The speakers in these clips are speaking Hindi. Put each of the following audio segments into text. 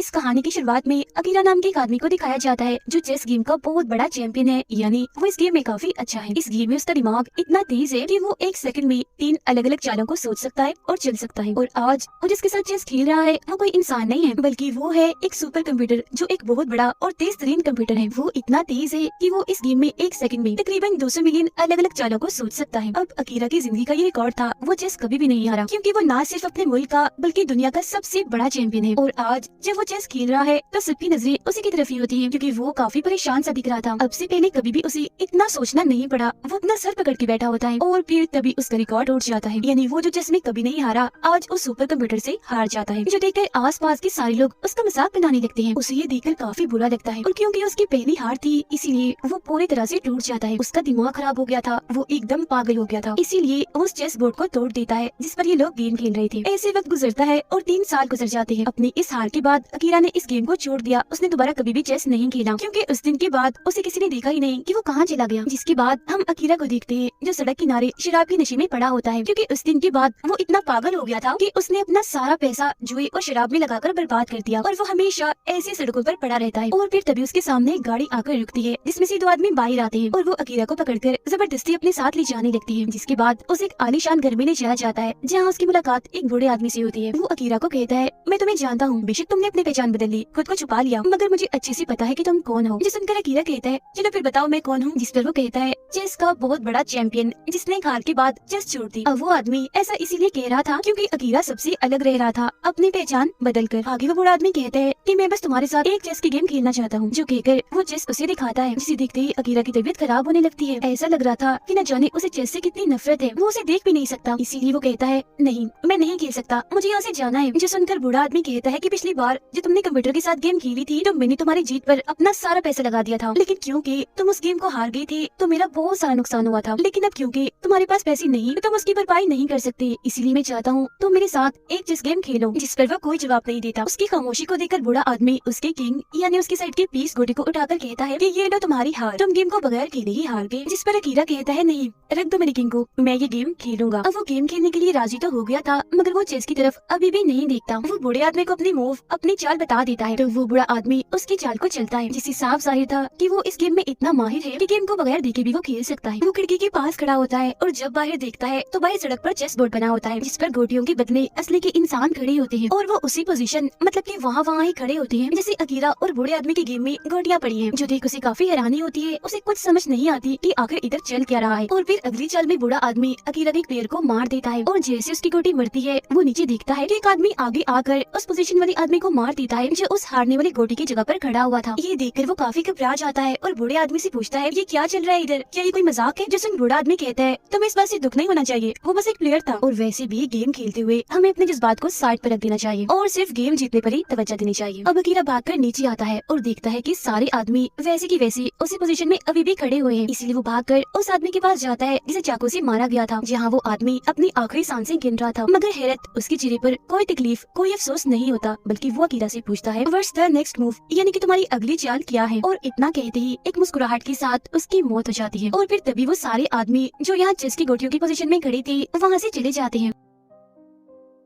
इस कहानी की शुरुआत में अकीरा नाम के एक आदमी को दिखाया जाता है जो चेस गेम का बहुत बड़ा चैंपियन है, यानी वो इस गेम में काफी अच्छा है। इस गेम में उसका दिमाग इतना तेज है कि वो एक सेकंड में 3 अलग अलग चालों को सोच सकता है और चल सकता है। और आज वो जिसके साथ चेस खेल रहा है वो कोई इंसान नहीं है, बल्कि वो है एक सुपर कंप्यूटर जो एक बहुत बड़ा और तेज तरीन कंप्यूटर है। वो इतना तेज है कि वो इस गेम में एक सेकंड में तकरीबन 200 मिलियन अलग अलग चालों को सोच सकता है। अब अकीरा की जिंदगी का ये रिकॉर्ड था, वो चेस कभी भी नहीं हारा, क्योंकि वो न सिर्फ अपने मुल्क का बल्कि दुनिया का सबसे बड़ा चैंपियन है। और आज जब वो चेस खेल रहा है तो सबकी नजरें उसी की तरफ ही होती है, क्योंकि वो काफी परेशान सा दिख रहा था। अब से पहले कभी भी उसे इतना सोचना नहीं पड़ा, वो अपना सर पकड़ के बैठा होता है और फिर तभी उसका रिकॉर्ड उठ जाता है। यानी वो जो चेस में कभी नहीं हारा आज उस सुपर कंप्यूटर से हार जाता है, जो देखकर आसपास के सारे लोग उसका मजाक बनाने लगते हैं। उसे ये देखकर काफी बुरा लगता है, और क्योंकि उसकी पहली हार थी इसीलिए वो पूरी तरह से टूट जाता है। उसका दिमाग खराब हो गया था, वो एकदम पागल हो गया था, इसीलिए वो उस चेस बोर्ड को तोड़ देता है जिस पर ये लोग गेम खेल रहे थे। ऐसे वक्त गुजरता है और 3 साल गुजर जाते हैं। अपनी इस हार के बाद अकीरा ने इस गेम को छोड़ दिया। उसने दोबारा कभी भी चेस नहीं खेला, क्योंकि उस दिन के बाद उसे किसी ने देखा ही नहीं कि वो कहाँ चला गया। जिसके बाद हम अकीरा को देखते हैं जो सड़क किनारे शराब के नशे में पड़ा होता है, क्योंकि उस दिन के बाद वो इतना पागल हो गया था कि उसने अपना सारा पैसा जुए और शराब में लगाकर बर्बाद कर दिया, और वो हमेशा ऐसी सड़कों पर पड़ा रहता है। और फिर तभी उसके सामने एक गाड़ी आकर रुकती है जिसमें से 2 आदमी बाहर आते हैं और वो अकीरा को पकड़कर जबरदस्ती अपने साथ ले जाने लगती है। जिसके बाद उसे एक आलीशान घर में ले जाया जाता है जहाँ उसकी मुलाकात एक बूढ़े आदमी से होती है। वो अकीरा को कहता है, मैं तुम्हें जानता हूँ, बेशक तुमने अपनी पहचान बदल ली, खुद को छुपा लिया, मगर मुझे अच्छे से पता है कि तुम कौन हो। जो सुनकर अकीरा कहता है, चलो फिर बताओ मैं कौन हूँ। जिस पर वो कहता है, चेस का बहुत बड़ा चैंपियन जिसने हार के बाद चेस छोड़ दी। अब वो आदमी ऐसा इसीलिए कह रहा था क्योंकि अकीरा सबसे अलग रह रहा था अपनी पहचान बदल कर। आगे वो बूढ़ा आदमी कहता है कि मैं बस तुम्हारे साथ एक चेस की गेम खेलना चाहता हूँ। जो कहकर वो चेस उसे दिखाता है, जिसे देखते ही अकीरा की तबीयत खराब होने लगती है। ऐसा लग रहा था कि न जाने उसे चेस से कितनी नफरत है, वो उसे देख भी नहीं सकता। इसीलिए वो कहता है, नहीं मैं नहीं खेल सकता, मुझे यहाँ से जाना है। जो सुनकर बूढ़ा आदमी कहता है कि पिछली बार जो तुमने कंप्यूटर के साथ गेम खेली थी तो मैंने तुम्हारी जीत पर अपना सारा पैसा लगा दिया था, लेकिन क्योंकि तुम उस गेम को हार गई थी तो मेरा बहुत सारा नुकसान हुआ था। लेकिन अब क्योंकि तुम्हारे पास पैसे नहीं तो तुम उसकी भरपाई नहीं कर सकते, इसलिए मैं चाहता हूँ तुम मेरे साथ एक चेस गेम खेलो। जिस पर वो कोई जवाब नहीं देता। उसकी खामोशी को देखकर बूढ़ा आदमी उसके किंग यानी उसकी साइड के पीस गोटी को उठाकर कहता है कि ये लो तुम्हारी हार, तुम गेम को बगैर खेले ही हार गए। जिस पर अकीरा कहता है, नहीं रख दो मेरी किंग को, मैं ये गेम खेलूंगा। अब वो गेम खेलने के लिए राजी तो हो गया था, मगर वो चेस की तरफ अभी भी नहीं देखता। वो बूढ़े आदमी को अपनी मूव अपनी चाल बता देता है, तो वो बूढ़ा आदमी उसकी चाल को चलता है, जिससे साफ जाहिर था कि वो इस गेम में इतना माहिर है कि गेम को बगैर देखे भी वो खेल सकता है। वो खिड़की के पास खड़ा होता है और जब बाहर देखता है तो बाहर सड़क पर चेस बोर्ड बना होता है, जिस पर गोटियों के बदले असली के इंसान खड़े होते हैं, और वो उसी पोजीशन मतलब कि वहाँ ही खड़े होते हैं जैसे अकीरा और बूढ़े आदमी के गेम में गोटियां पड़ी हैं। जो देख उसे काफी हैरानी होती है, उसे कुछ समझ नहीं आती कि आखिर इधर चल क्या रहा है। और फिर अगली चाल में बूढ़ा आदमी अकीरा के प्लेयर को मार देता है, और जैसे उसकी गोटी मरती है वो नीचे देखता है कि एक आदमी आगे आकर उस पोजीशन वाले आदमी को मार देता है जो उस हारने वाली गोटी की जगह पर खड़ा हुआ था। ये देखकर वो काफी घबरा जाता है और बूढ़े आदमी से पूछता है, ये क्या चल रहा है इधर, क्या ये कोई मजाक है? जो सुन बूढ़ा आदमी कहता है, तुम्हें इस बात से दुख नहीं होना चाहिए, वो बस एक प्लेयर था, और वैसे भी गेम खेलते हुए हमें अपने जज्बात को साइड पर रख देना चाहिए और सिर्फ गेम जीतने पर ही तवज्जो देनी चाहिए। अब अकीरा भागकर नीचे आता है और देखता है कि सारे आदमी वैसे की वैसे उसी पोजीशन में अभी भी खड़े हुए हैं, इसलिए वो भागकर उस आदमी के पास जाता है जिसे चाकू से मारा गया था, जहाँ वो आदमी अपनी आखिरी सांसें गिन रहा था। मगर हैरत उसके चेहरे पर कोई तकलीफ कोई अफसोस नहीं होता, बल्कि वो अकीरा से पूछता है, व्हाट्स द नेक्स्ट मूव, यानी कि तुम्हारी अगली चाल क्या है? और इतना कहते ही एक मुस्कुराहट के साथ उसकी मौत हो जाती है, और फिर तभी वो सारे आदमी जो यहाँ चेस की गोटियों की पोजीशन में खड़े थे वहाँ से चले जाते हैं।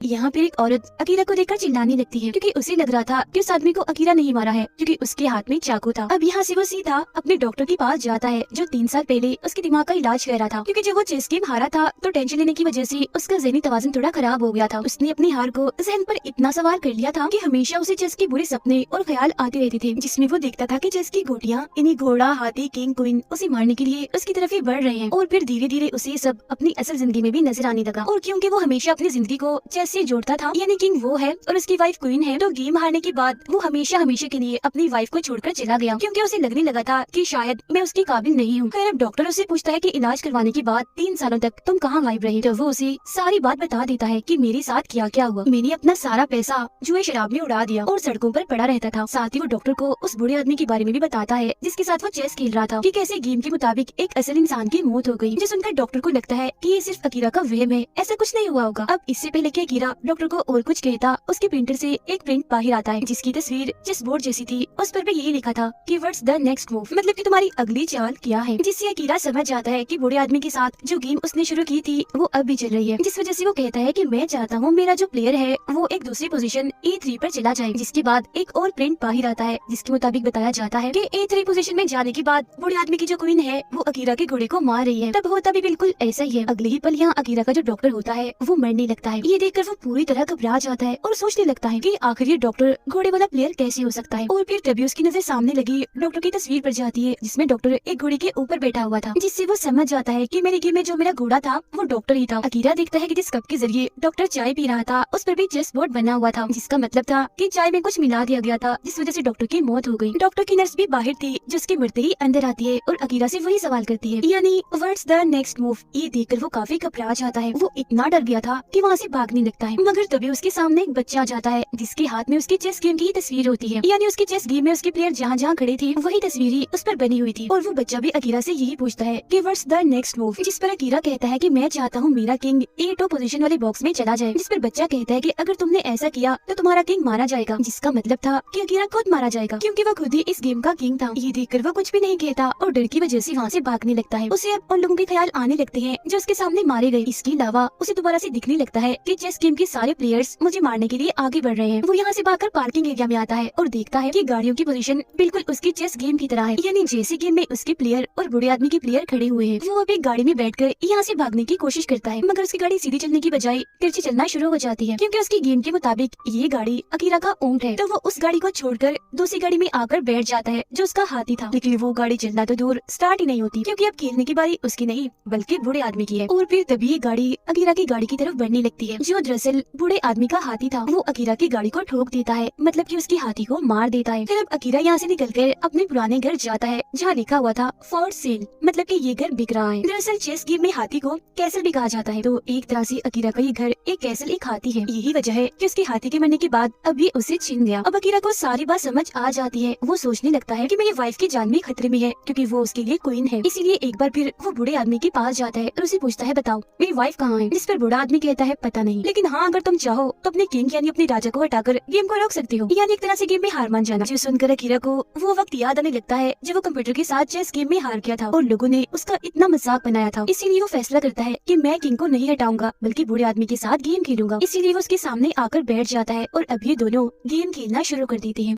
यहाँ पर एक औरत अकीरा को देखकर चिल्लाने लगती है, क्योंकि उसे लग रहा था कि उस आदमी को अकीरा नहीं मारा है, क्योंकि उसके हाथ में चाकू था। अब यहाँ से वो सीधा अपने डॉक्टर के पास जाता है जो 3 साल पहले उसके दिमाग का इलाज कर रहा था, क्योंकि जब वो चेस गेम हारा था तो टेंशन लेने की वजह से उसका ज़हनी तवाज़ुन थोड़ा खराब हो गया था। उसने अपनी हार को जहन पर इतना सवार कर लिया था कि हमेशा उसे चेस के बुरे सपने और ख्याल आते रहते थे, जिसमें वो देखता था कि चेस की गोटियाँ इन्हीं घोड़ा हाथी किंग क्वीन उसे मारने के लिए उसकी तरफ ही बढ़ रहे हैं। और फिर धीरे धीरे उसे सब अपनी असल जिंदगी में भी नजर आने लगा, और क्योंकि वो हमेशा अपनी जिंदगी को चेस से जोड़ता था, किंग वो है और उसकी वाइफ क्वीन है, तो गेम हारने के बाद वो हमेशा हमेशा के लिए अपनी वाइफ को छोड़कर चला गया, क्योंकि उसे लगने लगा था कि शायद मैं उसके काबिल नहीं हूँ। खैर अब डॉक्टर उससे पूछता है कि इलाज करवाने के बाद 3 सालों तक तुम कहाँ गायब रहे? तो वो उसे सारी बात बता देता है कि मेरे साथ क्या क्या हुआ। मैंने अपना सारा पैसा जुए शराब में उड़ा दिया और सड़कों पर पड़ा रहता था। साथ ही वो डॉक्टर को उस बूढ़े आदमी के बारे में भी बताता है जिसके साथ वो चेस खेल रहा था, कि कैसे गेम के मुताबिक एक असल इंसान की मौत हो गई। जो सुनकर डॉक्टर को लगता है कि ये सिर्फ अकीरा का वहम है, ऐसा कुछ नहीं हुआ होगा। अब इससे पहले कि अकीरा डॉक्टर को और कुछ कहता, उसके प्रिंटर से एक प्रिंट बाहर आता है जिसकी तस्वीर चेस बोर्ड जैसी थी। उस पर भी यही लिखा था कि व्हाट्स द नेक्स्ट मूव, मतलब कि तुम्हारी अगली चाल क्या है। जिससे अकीरा समझ जाता है कि बूढ़े आदमी के साथ जो गेम उसने शुरू की थी वो अब भी चल रही है। जिस वजह से वो कहता है कि मैं चाहता हूँ मेरा जो प्लेयर है वो एक दूसरी पोजीशन E3 पर चला जाए। जिसके बाद एक और प्रिंट बाहर आता है जिसके मुताबिक बताया जाता है कि E3 पोजीशन में जाने के बाद बूढ़े आदमी की जो क्वीन है वो अकीरा के घोड़े को मार रही है। तब होता भी बिल्कुल ऐसा ही है। अगले ही पल यहाँ अकीरा का जो डॉक्टर होता है वो मरने लगता है। ये देखकर वो पूरी तरह घबरा जाता है और सोचने लगता है कि आखिर ये डॉक्टर घोड़े वाला प्लेयर कैसे हो सकता है। और फिर तभी उसकी नजर सामने लगी डॉक्टर की तस्वीर पर जाती है जिसमें डॉक्टर एक घोड़े के ऊपर बैठा हुआ था। जिससे वो समझ जाता है कि मेरे गेम में जो मेरा घोड़ा था वो डॉक्टर ही था। अकीरा देखता है कि जिस कप के जरिए डॉक्टर चाय पी रहा था उस पर भी चेस बोर्ड बना हुआ था, जिसका मतलब था कि चाय में कुछ मिला दिया गया था जिस वजह से डॉक्टर की मौत हो गई। डॉक्टर की नर्स भी बाहर थी जो उसके मरते ही अंदर आती है और अकीरा से वही सवाल करती है, यानी व्हाट्स द नेक्स्ट मूव। ये देखकर वो काफी घबरा जाता है। वो इतना डर गया था कि वहाँ से भागने लगता है। मगर तभी उसके सामने एक बच्चा आ जाता है जिसके हाथ में उसकी चेस गेम की तस्वीर होती है, यानी उसकी चेस गेम में उसके प्लेयर जहाँ जहाँ खड़े थे वही तस्वीर ही उस पर बनी हुई थी। और वो बच्चा भी अकीरा से यही पूछता है कि व्हाट्स द नेक्स्ट मूव। जिस पर अकीरा कहता है कि मैं चाहता हूँ मेरा किंग A2 पोजीशन वाले बॉक्स में चला जाए। जिस पर बच्चा कहता है कि अगर तुमने ऐसा किया तो तुम्हारा किंग मारा जाएगा। जिसका मतलब था कि अकीरा खुद मारा जाएगा क्योंकि वो खुद ही इस गेम का किंग था। ये देखकर वो कुछ भी नहीं कहता और डर की वजह से वहाँ से भागने लगता है। उसे अब उन लोगों के ख्याल आने लगते हैं जो उसके सामने मारे गए। इसके अलावा उसे दोबारा से दिखने लगता है कि चेस गेम के सारे प्लेयर्स मुझे मारने के लिए आगे बढ़ रहे हैं। वो यहाँ से भागकर पार्किंग एरिया में आता है और देखता है कि गाड़ियों की पोजीशन बिल्कुल उसकी चेस गेम की तरह है, यानी जैसे गेम में उसके प्लेयर और बूढ़े आदमी के प्लेयर खड़े हुए हैं। वो अब एक गाड़ी में बैठकर यहाँ से भागने की कोशिश करता है मगर उसकी गाड़ी सीधी चलने की बजाय तिरछी चलना शुरू हो जाती है क्योंकि उसकी गेम के मुताबिक ये गाड़ी अकीरा का ऊंट है। तो वो उस गाड़ी को छोड़कर दूसरी गाड़ी में आकर बैठ जाता है जो उसका हाथी था। लेकिन वो गाड़ी चलना तो दूर स्टार्ट ही नहीं होती क्योंकि अब खेलने की बारी उसकी नहीं बल्कि बूढ़े आदमी की है। और फिर तभी ये गाड़ी अकीरा की गाड़ी की तरफ बढ़ने लगती है जो दरअसल बूढ़े आदमी का हाथी था। वो अकीरा की गाड़ी को ठोक देता है, मतलब कि उसके हाथी को मार देता है। फिर अब अकीरा यहाँ से निकलकर अपने पुराने घर जाता है जहाँ लिखा हुआ था फॉर सेल, मतलब कि ये घर बिक रहा है। दरअसल चेस गेम में हाथी को कैसल भी कहा जाता है, तो एक तरह से अकीरा का ये घर एक कैसल एक हाथी है। यही वजह है कि उसके हाथी के मरने के बाद अब ये उसे छीन गया। अब अकीरा को सारी बात समझ आ जाती है। वो सोचने लगता है कि मेरी वाइफ की जान भी खतरे में है क्योंकि वो उसके लिए क्वीन है। इसीलिए एक बार फिर वो बूढ़े आदमी के पास जाता है और उसे पूछता है बताओ मेरी वाइफ कहाँ है। जिस पर बूढ़ा आदमी कहता है पता नहीं, लेकिन हाँ अगर तुम चाहो तो अपने किंग यानी अपने राजा को हटाकर गेम को रोक सकती हो, यानी एक तरह से गेम में हार मान जाना। जो सुनकर अकीरा को वो वक्त याद आने लगता है जब वो कंप्यूटर के साथ चेस गेम में हार गया था और लोगों ने उसका इतना मजाक बनाया था। इसीलिए वो फैसला करता है कि मैं किंग को नहीं हटाऊंगा बल्कि बूढ़े आदमी के साथ गेम खेलूंगा। इसीलिए वो उसके सामने आकर बैठ जाता है और अब ये दोनों गेम खेलना शुरू कर देते हैं।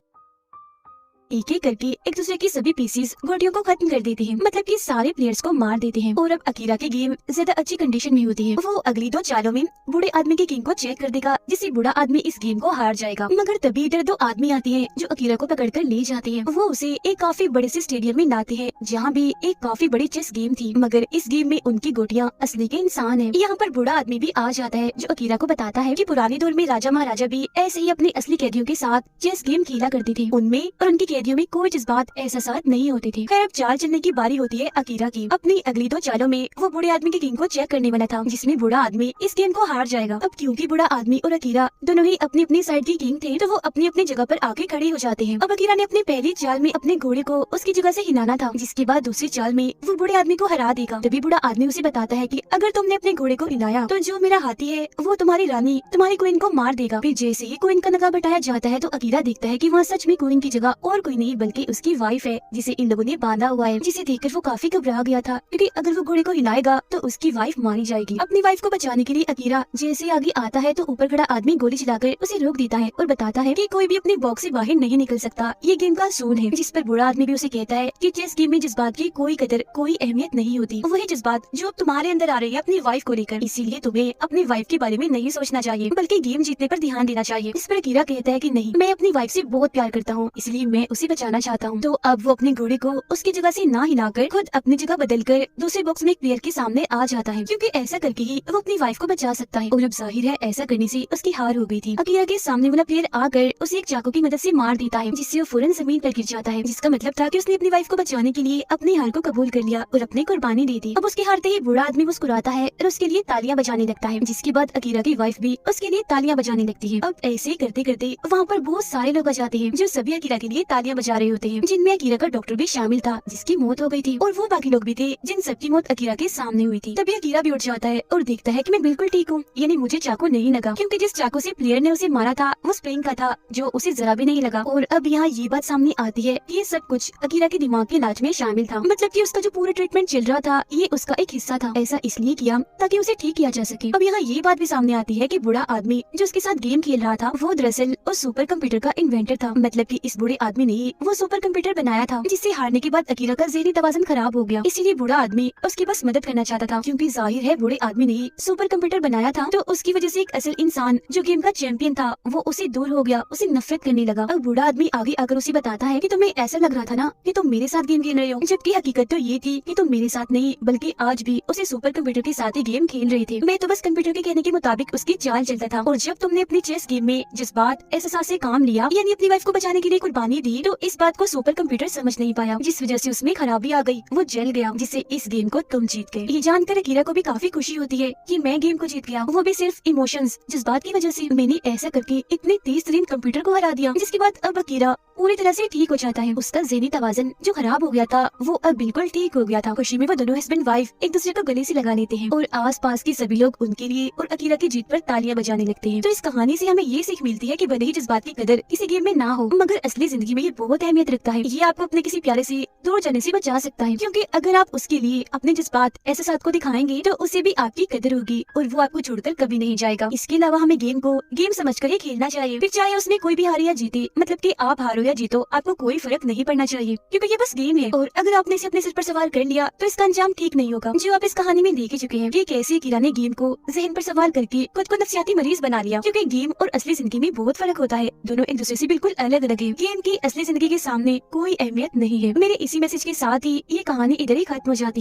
एक एक करके एक दूसरे की सभी पीसेस घोड़ियों को खत्म कर देते हैं, मतलब कि सारे प्लेयर्स को मार देते हैं। और अब अकीरा की गेम ज्यादा अच्छी कंडीशन में होती है। वो अगली 2 चालों में बूढ़े आदमी के किंग को चेक कर देगा जिससे बूढ़ा आदमी इस गेम को हार जाएगा। मगर तभी इधर 2 आदमी आते हैं जो अकीरा को पकड़कर ले जाते हैं। वो उसे एक काफी बड़े से स्टेडियम में लाते हैं जहाँ भी एक काफी बड़ी चेस गेम थी, मगर इस गेम में उनकी गोटियाँ असली के इंसान है। यहाँ पर बूढ़ा आदमी भी आ जाता है जो अकीरा को बताता है कि पुराने दौर में राजा महाराजा भी ऐसे ही अपने असली कैदियों के साथ चेस गेम खेला करते थे। उनमें और उनकी कैदियों में कोई जज्बात एहसास नहीं होते थे। खैर अब चाल चलने की बारी होती है अकीरा की। अपनी अगली 2 चालों में वो बूढ़े आदमी के किंग को चेक करने वाला था जिसमें बूढ़ा आदमी इस गेम को हार जाएगा। अब क्योंकि बूढ़ा आदमी और अकीरा दोनों ही अपनी अपनी साइड के किंग थे तो वो अपनी अपनी जगह पर आके खड़े हो जाते हैं। अब अकीरा ने अपनी पहली चाल में अपने घोड़े को उसकी जगह से हिलाना था, जिसके बाद दूसरी चाल में वो बूढ़े आदमी को हरा देगा। तभी बूढ़ा आदमी उसे बताता है कि अगर तुमने अपने घोड़े को हिलाया तो जो मेरा हाथी है वो तुम्हारी रानी तुम्हारी क्वीन को मार देगा। फिर जैसे ही क्वीन का नकाब हटाया जाता है तो अकीरा देखता है कि वहाँ सच में क्वीन की जगह और कोई नहीं बल्कि उसकी वाइफ है जिसे इन लोगों ने बांधा हुआ है। जिसे देखकर वो काफी घबरा गया था क्योंकि अगर वो घोड़े को हिलाएगा तो उसकी वाइफ मारी जाएगी। अपनी वाइफ को बचाने के लिए अकीरा जैसे आगे आता है तो ऊपर खड़ा आदमी गोली चलाकर उसे रोक देता है और बताता है कि कोई भी अपने बॉक्स से बाहर नहीं निकल सकता, ये गेम का असूल है। जिस पर बूढ़ा आदमी भी उसे कहता है कि चेस गेम में जज्बात की कोई कदर कोई अहमियत नहीं होती, वही जज्बात जो तुम्हारे अंदर आ रही है अपनी वाइफ को लेकर, इसीलिए तुम्हें अपनी वाइफ के बारे में नहीं सोचना चाहिए बल्कि गेम जीतने पर ध्यान देना चाहिए। इस पर अकीरा कहता है कि नहीं, मैं अपनी वाइफ से बहुत प्यार करता हूँ इसलिए मैं उसे बचाना चाहता हूँ। तो अब वो अपने घोड़े को उसकी जगह से ना हिलाकर खुद अपनी जगह बदलकर दूसरे बॉक्स में एक प्लेयर के सामने आ जाता है क्योंकि ऐसा करके ही वो अपनी वाइफ को बचा सकता है। और अब जाहिर है ऐसा करने से उसकी हार हो गई थी। अकीरा के सामने वाला प्लेयर आकर उसे एक चाकू की मदद से मार देता है जिससे वो फौरन जमीन पर गिर जाता है, जिसका मतलब था कि उसने अपनी वाइफ को बचाने के लिए अपनी हार को कबूल कर लिया और अपनी कुर्बानी दे दी। अब उसके हारते ही बूढ़ा आदमी मुस्कुराता है और उसके लिए तालियां बजाने लगता है, जिसके बाद अकीरा की वाइफ भी उसके लिए तालियां बजाने लगती है। अब ऐसे करते करते वहाँ पर बहुत सारे लोग आ जाते हैं जो सभी अकीरा के लिए तालियां तालियां बजा रहे होते हैं, जिनमें अकीरा का डॉक्टर भी शामिल था जिसकी मौत हो गई थी, और वो बाकी लोग भी थे जिन सबकी मौत अकीरा के सामने हुई थी। तभी अकीरा भी उठ जाता है और देखता है कि मैं बिल्कुल ठीक हूँ, यानी मुझे चाकू नहीं लगा, क्योंकि जिस चाकू से प्लेयर ने उसे मारा था वो स्प्रिंग का था, जो उसे जरा भी नहीं लगा। और अब यहाँ ये बात सामने आती है कि ये सब कुछ अकीरा के दिमाग के इलाज में शामिल था, मतलब कि उसका जो पूरा ट्रीटमेंट चल रहा था ये उसका एक हिस्सा था। ऐसा इसलिए किया ताकि उसे ठीक किया जा सके। अब यहाँ ये बात भी सामने आती है कि बुढ़ा आदमी जो उसके साथ गेम खेल रहा था वो दरअसल उस सुपर कंप्यूटर का इन्वेंटर था, मतलब कि इस बुढ़े आदमी ने ही वो सुपर कंप्यूटर बनाया था, जिससे हारने के बाद अकीरा का ज़हनी तवाज़ुन खराब हो गया। इसीलिए बुढ़ा आदमी उसकी बस मदद करना चाहता था, क्योंकि जाहिर है बुढ़े आदमी ने सुपर कंप्यूटर बनाया था, तो उसकी वजह से एक असल इंसान जो गेम का चैंपियन था वो उसे दूर हो गया, उसे नफरत करने लगा। अब बूढ़ा आदमी आगे आकर उसे बताता है कि तुम्हें ऐसा लग रहा था ना कि तुम मेरे साथ गेम खेल रहे हो, जबकि हकीकत तो ये थी कि तुम मेरे साथ नहीं बल्कि आज भी उसे सुपर कंप्यूटर के साथ ही गेम खेल रहे थे। मैं तो बस कंप्यूटर के कहने के मुताबिक उसकी चाल चलता था, और जब तुमने अपनी चेस गेम में जज्बात एहसास से काम लिया, यानी अपनी वाइफ को बचाने के लिए कुर्बानी दी, तो इस बात को सुपर कंप्यूटर समझ नहीं पाया, जिस वजह से उसमें खराबी आ गई, वो जल गया, जिससे इस गेम को तुम जीत गए। ये जानकर अकीरा को भी काफी खुशी होती है कि मैं गेम को जीत गया, वो भी सिर्फ इमोशंस जज्बात की वजह से। मैंने ऐसा करके इतने तेज तरीन कंप्यूटर को हरा दिया, जिसके बाद अब अकीरा पूरी तरह से ठीक हो जाता है। उसका ज़हनी तवाज़ुन जो खराब हो गया था वो अब बिल्कुल ठीक हो गया था। खुशी में वो दोनों हस्बैंड वाइफ एक दूसरे को गले से लगा लेते हैं, और आस पास के सभी लोग उनके लिए और अकीरा की जीत पर तालियां बजाने लगते हैं। तो इस कहानी से हमें ये सीख मिलती है कि भले ही जज्बात की कदर किसी गेम में ना हो, मगर असली जिंदगी में ये बहुत अहमियत रखता है। ये आपको अपने किसी प्यारे से दूर जाने से बचा सकता है, क्योंकि अगर आप उसके लिए अपने जज्बात एहसास को दिखाएंगे तो उसे भी आपकी कदर होगी और वो आपको छोड़कर कभी नहीं जाएगा। इसके अलावा हमें गेम को गेम समझकर ही खेलना चाहिए, फिर चाहे उसमें कोई भी हारे या जीते, मतलब कि आप हारो या जीतो आपको कोई फर्क नहीं पड़ना चाहिए, क्योंकि ये बस गेम है, और अगर आपने इसे अपने सिर पर सवार कर लिया तो इसका अंजाम ठीक नहीं होगा, जो आप इस कहानी में देख चुके हैं कि कैसे अकीरा ने गेम को जहन पर सवार करके खुद को नफ्सियाती मरीज बना लिया। क्योंकि गेम और असली जिंदगी में बहुत फर्क होता है, दोनों एक दूसरे से बिल्कुल अलग अलग है। गेम की असली जिंदगी के सामने कोई अहमियत नहीं है। मेरे इसी मैसेज के साथ ही ये कहानी इधर ही खत्म हो जाती है।